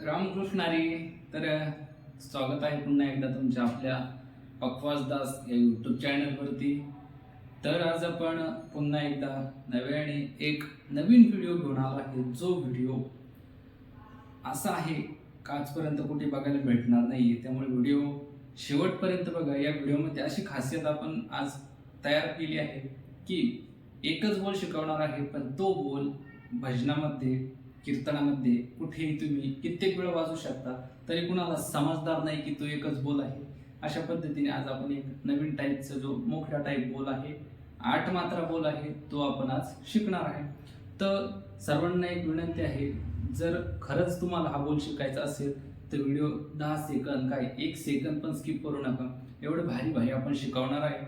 रामकृष्ण हरी. तर स्वागत आहे पुन्हा एकदा तुमच्या आपल्या बकवास दास या यूट्यूब चॅनलवरती. तर आज आपण पुन्हा एकदा नव्याने एक नवीन व्हिडिओ घेऊन आलो आहे. जो व्हिडिओ असा आहे का आजपर्यंत कुठे बघायला भेटणार नाही. त्यामुळे व्हिडिओ शेवटपर्यंत बघा. या व्हिडिओमध्ये अशी खासियत आपण आज तयार केली आहे की एकच बोल शिकवणार आहे, पण तो बोल भजनामध्ये, कीर्तनामध्ये कुठेही तुम्ही कित्येक वेळा वाजू शकता, तरी कुणाला समजदार नाही की तो एकच बोल आहे. अशा पद्धतीने आज आपण एक नवीन टाईपचा जो मोठा टाईप बोल आहे, 8 मात्रा बोल आहे, तो आपण आज शिकणार आहे. तर सर्वांना एक विनंती आहे, जर खरंच तुम्हाला हा बोल शिकायचा असेल तर व्हिडिओ 10 सेकंद काय 1 सेकंद पण स्किप करू नका. एवढं भारी भारी आपण शिकवणार आहे,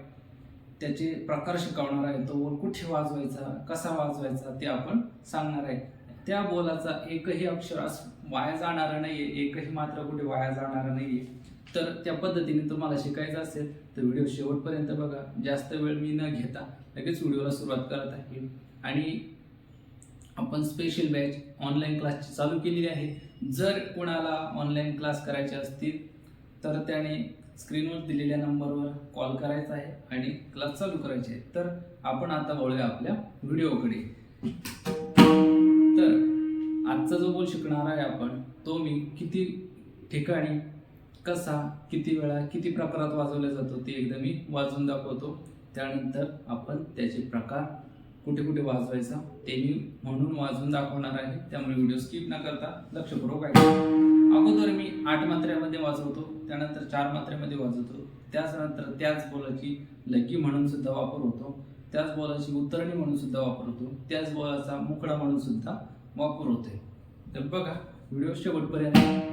त्याचे प्रकार शिकवणार आहे. तो बोल कुठे वाजवायचा, कसा वाजवायचा ते आपण सांगणार आहे. त्या बोलाचा एकही अक्षर वाया जाणार नाहीये, एकही मात्र कुठे वाया जाणार नाहीये. तर त्या पद्धतीने तुम्हाला शिकायचं असेल तर व्हिडिओ शेवटपर्यंत बघा. जास्त वेळ मी न घेता लगेच व्हिडिओला सुरुवात करत आहे. आणि आपण स्पेशल बॅच ऑनलाईन क्लासची चालू केलेली आहे. जर कोणाला ऑनलाईन क्लास करायचे असतील तर त्याने स्क्रीनवर दिलेल्या नंबरवर कॉल करायचा आहे आणि क्लास चालू करायचे आहे. तर आपण आता वळूया आपल्या व्हिडिओकडे. तर आजचा जो बोल शिकणार आहे आपण, तो मी किती ठिकाणी, कसा, किती वेळा, किती प्रकारात वाजवला जातो ते एकदा मी वाजवून दाखवतो. त्यानंतर आपण त्याचे प्रकार कुठे कुठे वाजवायचा ते मी म्हणून वाजवून दाखवणार आहे. त्यामुळे व्हिडिओ स्किप न करता लक्षपूर्वक ऐका. अगोदर मी 8 मात्र्यामध्ये वाजवतो, त्यानंतर 4 मात्र्यामध्ये वाजवतो, त्यानंतर त्याच बोलाची लग्गी म्हणून सुद्धा वापर होतो, त्याच बोलाची उतरणी म्हणून सुद्धा वापर होतो, त्याच बोलाचा मुखडा म्हणून सुद्धा वापर होते. तर बघा व्हिडिओ शेवटपर्यंत.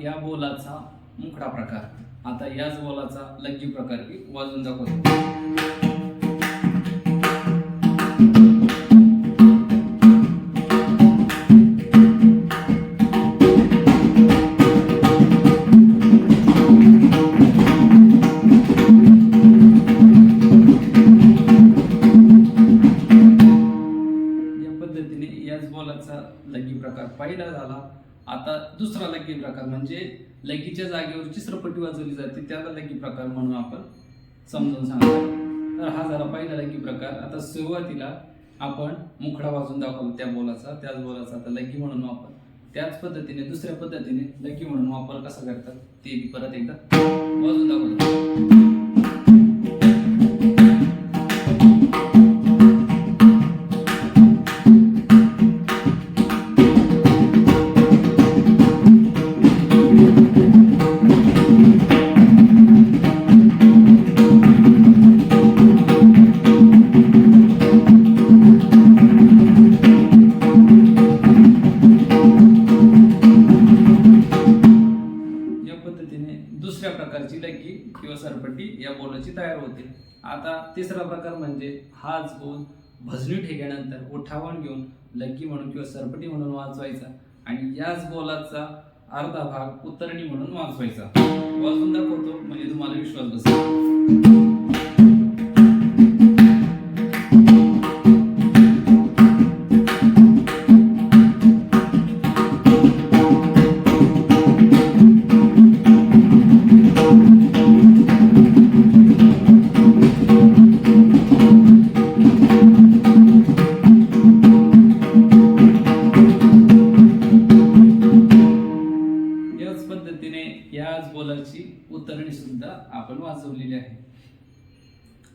या बोलाचा मुखडा प्रकार. आता याच बोलाचा लग्गी प्रकार मी वाजवून दाखवतो. या पद्धतीने याच बोलाचा लग्गी प्रकार पहिला झाला. आता दुसरा लग्गी प्रकार म्हणजे लग्गीच्या जागेवर चित्रपटी वाजवली जाते, त्याला लग्गी प्रकार म्हणून आपण समजून सांगतो. तर हा झाला पहिला लग्गी प्रकार. आता सुरुवातीला आपण मुखडा वाजवून दाखवला त्या बोलाचा, त्याच बोलाचा आता लग्गी म्हणून वापर. त्याच पद्धतीने दुसऱ्या पद्धतीने लग्गी म्हणून वापर कसा करतात ते परत एकदा वाजवून दाखवतो. दुसऱ्या प्रकारची लग्गी किंवा सरपट्टी या बोलाची तयार होते. आता तिसरा प्रकार म्हणजे हाच बोल भजनी ठेक्यानंतर उठावण घेऊन लग्गी म्हणून किंवा सरपटी म्हणून वाजवायचा आणि याच बोलाचा अर्धा भाग उतरणी म्हणून वाजवायचा. वाजवून दाखवतो म्हणजे तुम्हाला विश्वास बसेल. याच बोलाची उतरणी सुद्धा आपण वाजवलेली आहे.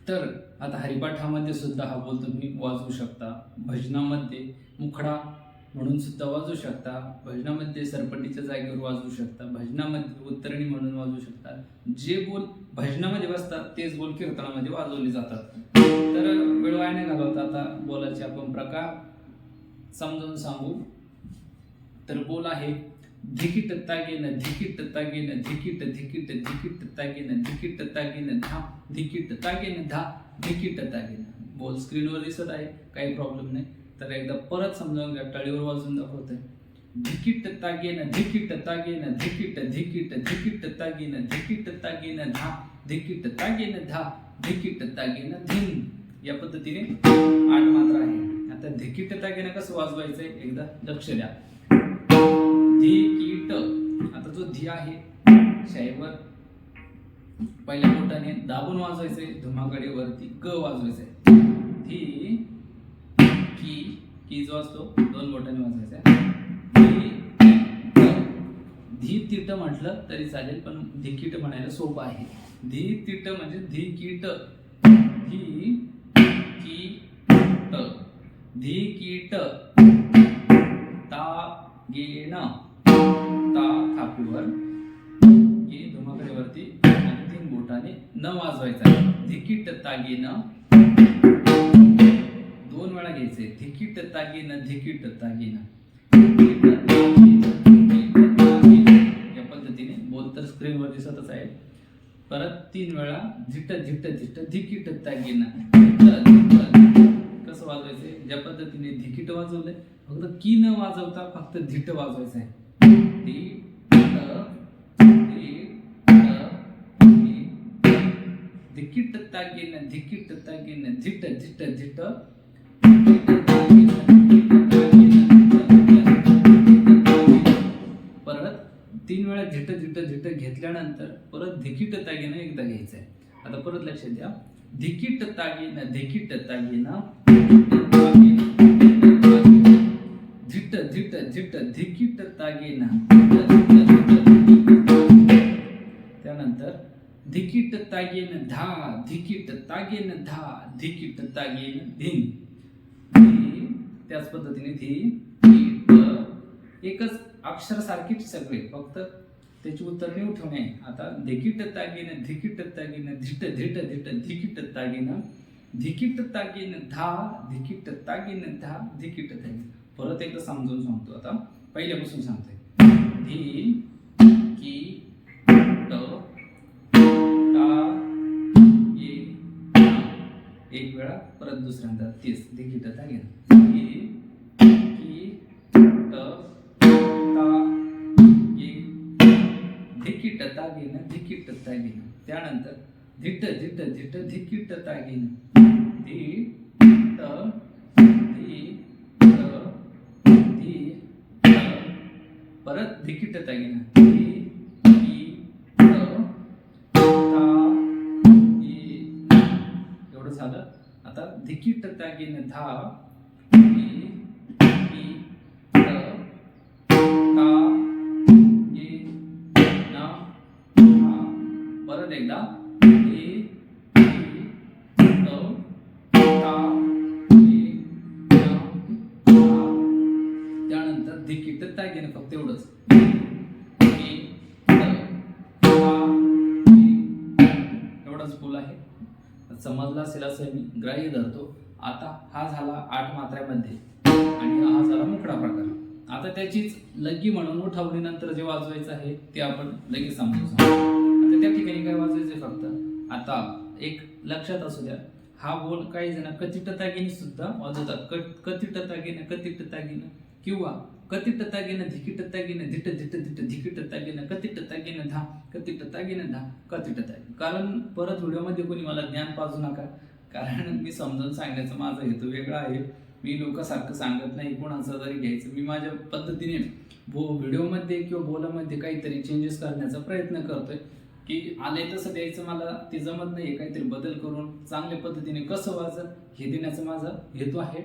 तर आता हरिपाठामध्ये सुद्धा हा बोल तुम्ही वाजवू शकता, भजनामध्ये मुखडा म्हणून सुद्धा वाजवू शकता, भजनामध्ये सरपटीच्या जागेवर वाजवू शकता, भजनामध्ये उतरणी म्हणून वाजवू शकता. जे बोल भजनामध्ये वाजतात तेच बोल कीर्तनामध्ये वाजवले जातात. तर वेळ वाया नाही घालवता आता बोलाचे आपण प्रकार समजावून सांगू. तर बोल आहे धिकीट तागीन धिकीट तागीन धिकीट धिकीट धिकीट तागीन धिकीट तागीन धा धिकीट तागीन धा धिकीट तागीन. बोल स्क्रीनवर दिसत आहे, काही प्रॉब्लेम नाही. तर एकदा परत समजावून घ्या, टाळीवर वाजून दाखवतोय. धिकीट तागीन धिकीट तागीन धिकीट धिकीट धिकीट तागीन धिकीट तागीन धा धिकीट तागीन धा धिकीट तागीन धिन. या पद्धतीने 8 मात्रा आहे. आता धिकीट तागीन कसं वाजवायचंय एकदा लक्ष द्या. धिकीट, आता जो धी आहे शाईवर पहिल्या बोटाने दाबून वाजवायचंय, धुमाकडे वरती ग वाजवायचंय. धी की जो असतो 2 बोटाने वाजवायचा. धी तीट म्हटलं तरी चालेल, पण धिकीट म्हणायला सोपं आहे. धी तीट म्हणजे धिकीट. धी की ट धिकीट तागीन ता थापीवर की धुमाकडेवरती आणि 3 बोटाने न वाजवायचा. धिकीट तागीन 2 वेळा घ्यायचे. धिकीट तागीन धिकीट तागीन. या पद्धतीने बोल तर स्क्रीनवर दिसतच आहे. परत 3 वेळा झिट झिट झिट धिकीट तागीन. कसं वाजवायचंय, ज्या पद्धतीने धिकीट वाजवलंय फक्त की न वाजवता फक्त झिट वाजवायचं आहे. धिकीट तागीन धिकीट तागीन झिट झिट झिट. परत 3 वेळा झिट झिट झिट घेतल्यानंतर परत धिकीट तागीन एकदा घ्यायचं आहे. आता परत लक्षात द्या. धिकीट तागीन धिकीट तागीन झिट झिट झिट धिकीट तागीन. त्यानंतर धिकीट तागीन धा धिकीट तागीन धा धिकीट तागीन धिन. त्याच पद्धतीने धी एकच अक्षर सारखीच सगळे, फक्त त्याची उत्तरणे उठवणे. आता धिकीट तागीन धिकीट तागीन झिट झिट झिट धिकीट तागीन धिकीट तागीन धा धिकीट तागीन धा धिकीट तागीन. परत एकदा समजून सांगतो. आता पहिल्यापासून सांगतोय. धी की ट ता ये एक वेळा, परत दुसऱ्यांदा तेच धिकीट तागीन. धी की ट ता ये धिकीट तागीन धिकीट तागीन. त्यानंतर झिट झिट झिट धिकीट तागीन. धी ट धी ट धी ट. परत धिकीट तागीन. धी की ट ता ये. एवढं झालं. आता धिकीट तागीन धा धी की ट ता ये ना धा. परत एकदा धी की ट ता ये ना धा. त्यानंतर धिकीट तागीन फक्त एवढंच. एवढंच बोल आहे. समजला असेल असं मी ग्राह्य धरतो. आता हा झाला 8 मात्र्यामध्ये आणि हा झाला मुकडा प्रकार. आता त्याचीच लग्गी म्हणून उठवणीनंतर जे वाजवायचं आहे ते आपण लगेच समजून सांगू. आता त्या ठिकाणी काय वाजवायचे फक्त. आता एक लक्षात असू द्या, हा बोल काही जण कतिट तागीन सुद्धा वाजवतात. कतिट तागीन कतिट तागीन किंवा कतिट तागीन धिकीट तागीन झिट झिट झिट धिकीट तागीन कतिट तागीन धा कतिट तागीन धा कतिट तागीन. कारण परत व्हिडिओमध्ये कोणी मला ज्ञान पाजू नका, कारण मी समजून सांगण्याचा माझा हेतू वेगळा आहे. मी लोकांसारखं सांगत नाही, कोणाचं जरी घ्यायचं. मी माझ्या पद्धतीने व्हिडिओमध्ये किंवा बोलामध्ये काहीतरी चेंजेस करण्याचा प्रयत्न करतोय, की आले तसं द्यायचं मला ते जमत नाही. काहीतरी बदल करून चांगल्या पद्धतीने कसं वाजत हे देण्याचा माझा हेतू आहे.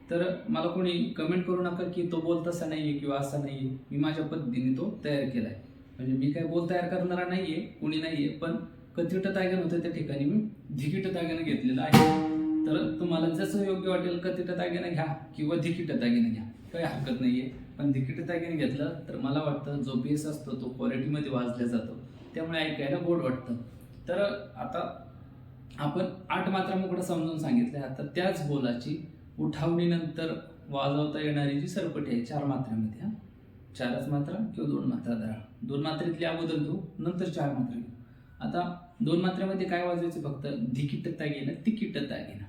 तर मला कोणी कमेंट करू नका की तो बोल तसा नाही आहे किंवा असा नाही आहे. मी माझ्या पद्धतीने तो तयार केला आहे. म्हणजे मी काय बोल तयार करणारा नाही आहे, कोणी नाही आहे. पण कतिट तागीन होतं त्या ठिकाणी मी धिकीट तागीन घेतलेलं आहे. तर तुम्हाला जसं योग्य वाटेल कतिट तागीन घ्या किंवा धिकीट तागीन घ्या, काही हरकत नाही आहे. पण धिकीट तागीन घेतलं तर मला वाटतं जो बेस असतो तो क्वालिटीमध्ये वाजला जातो, त्यामुळे ऐकायला गोड वाटतं. तर आता आपण 8 मात्रा मुकडं समजून सांगितलं. आता त्याच बोलाची उठावणीनंतर वाजवता येणारी जी सरपटी आहे 4 मात्र्यामध्ये. 4च मात्रा किंवा 2 मात्रा धरा. 2 मात्रेतली अगोदर घेऊ, नंतर 4 मात्रा घेऊ. आता 2 मात्रेमध्ये काय वाजवायचं? फक्त धिकीट तागेनं तिकीट तागेनं,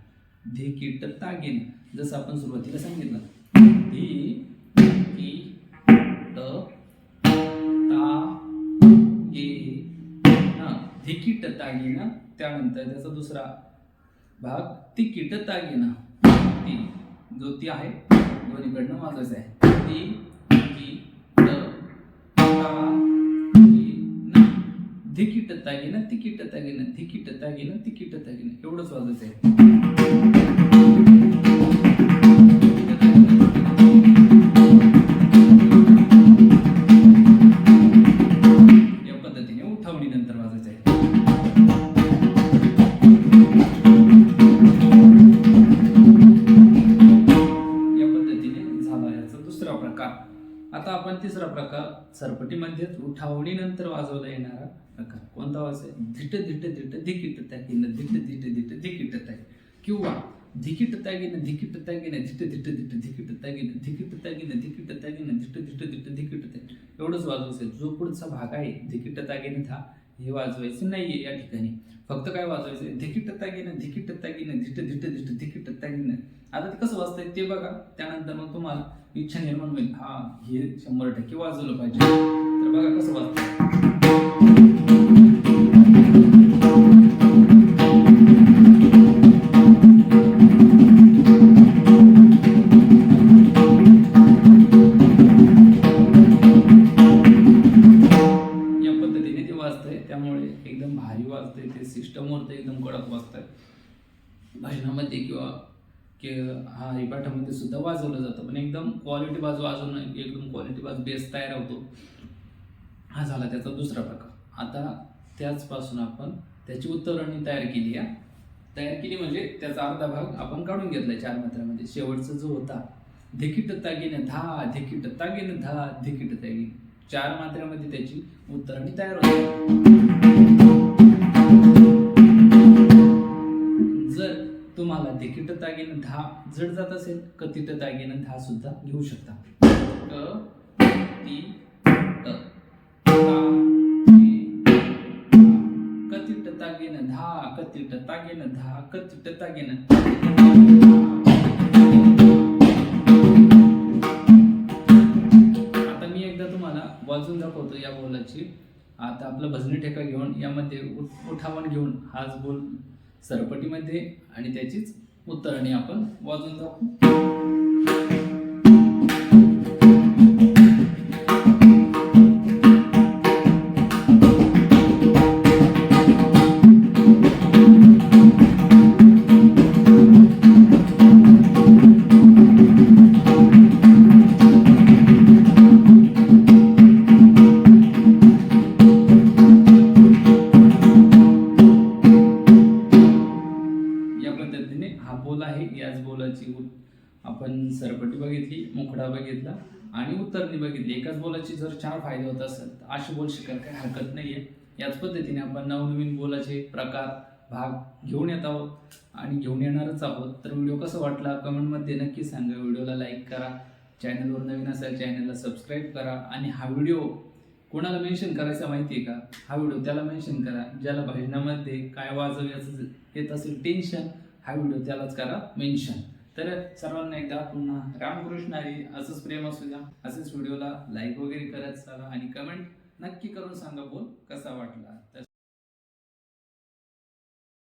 धिकीट तागेनं. जसं आपण सुरुवातीला सांगितलं, धी की ट ता गे ना, धिकीट तागेनं. त्यानंतर त्याचा दुसरा भाग तिकीट तागेनं. ती जो ती आहे दोन्हीकडनं वाजवायचं आहे. ती की ट ता गे ना, धिकीट तागेनं तिकीट तागेनं, धिकीट तागेनं तिकीट तागेनं, एवढंच वाजवायचं आहे. या पद्धतीने उठावणीनंतर वाजवायचं आहे. या पद्धतीने झाला याचा दुसरा प्रकार. आता आपण तिसरा प्रकार सरपटीमध्येच उठावणीनंतर वाजवता येणारा प्रकार कोणता वाजवायचा? धिट धिट धिट धिकीट तागेनं, धिट धिट धिट धिकीट तागे, किंवा धिकीट तागेनं धिकीट तागेनं, धिट धिट धिट धिकीट तागेनं, धिकीट तागेनं धिकीट तागेनं, धिट धिट धिट धिकीट तागे, एवढंच वाजवायचं. जो पुढचा भाग आहे धिकीट तागेनं था, हे वाजवायचं नाहीये या ठिकाणी. फक्त काय वाजवायचं? धिकीट तागेनं धिकीट तागेनं, धिट धिट धिट धिकीट तागेनं. आता ते कसं वाजतंय ते बघा. त्यानंतर मग तुम्हाला इच्छा निर्माण होईल, हा हे 100% वाजवलं पाहिजे. तर बघा कसं वाजतं. या पद्धतीने ते वाजतंय, त्यामुळे एकदम भारी वाजतंय ते. सिस्टमवर एकदम कडक वाजतंय. भजनामध्ये किंवा हरिपाठामध्ये सुद्धा वाजवलं जातं, पण एकदम क्वालिटी बाजू वाजवणं, एकदम क्वालिटी बाजू बेस तयार होतो. हा झाला त्याचा दुसरा प्रकार. आता त्याचपासून आपण त्याची उत्तरणी तयार केली. तयार केली म्हणजे त्याचा अर्धा भाग आपण काढून घेतलाय 4 मात्र्यामध्ये. शेवटचा जो होता धिकीट तागेनं धा, धिकीट तागेनं धा, धिकीट तागेनं, 4 मात्र्यामध्ये त्याची उत्तरणी तयार होते. जर तुम्हाला धिकीट तागेनं धा जड जात असेल, कतीट तागेनं धा सुद्धा घेऊ शकता. क ती ट ता गे कतीट तागेनं धा, कतीट तागेनं धा, कतीट तागेनं. आता मी एकदा तुम्हाला वाजवून दाखवतो या बोलाची. आता आपलं भजनी ठेका घेऊन यामध्ये उठावण घेऊन हाच बोल सरपटीमध्ये आणि त्याचीच उत्तरणी आपण वाजवून दाखवू. हा बोल आहे. याच बोलाची आपण सरपटी बघितली, मुखडा बघितला आणि उत्तरणी बघितली. एकाच बोलाची जर 4 फायदे होत असेल तर अशी बोल शिकायला काही हरकत नाहीये. याच पद्धतीने आपण नवनवीन बोलाचे प्रकार भाग घेऊन येत आहोत आणि घेऊन येणारच आहोत. तर व्हिडिओ कसा वाटला कमेंटमध्ये नक्की सांगा. व्हिडिओला लाईक करा, चॅनलवर नवीन असेल चॅनलला सबस्क्राईब करा आणि हा व्हिडिओ कोणाला मेन्शन करायचा माहिती आहे का? हा व्हिडिओ त्याला मेन्शन करा ज्याला भजनामध्ये काय वाजवायचं येत असेल टेन्शन, हा व्हिडिओ त्यालाच करा मेन्शन. तर सर्वांना एकदा पुन्हा रामकृष्ण हरी. असंच प्रेम असू द्या, असंच व्हिडिओला लाईक वगैरे करत चला आणि कमेंट नक्की करून सांगा बोल कसा वाटला. तर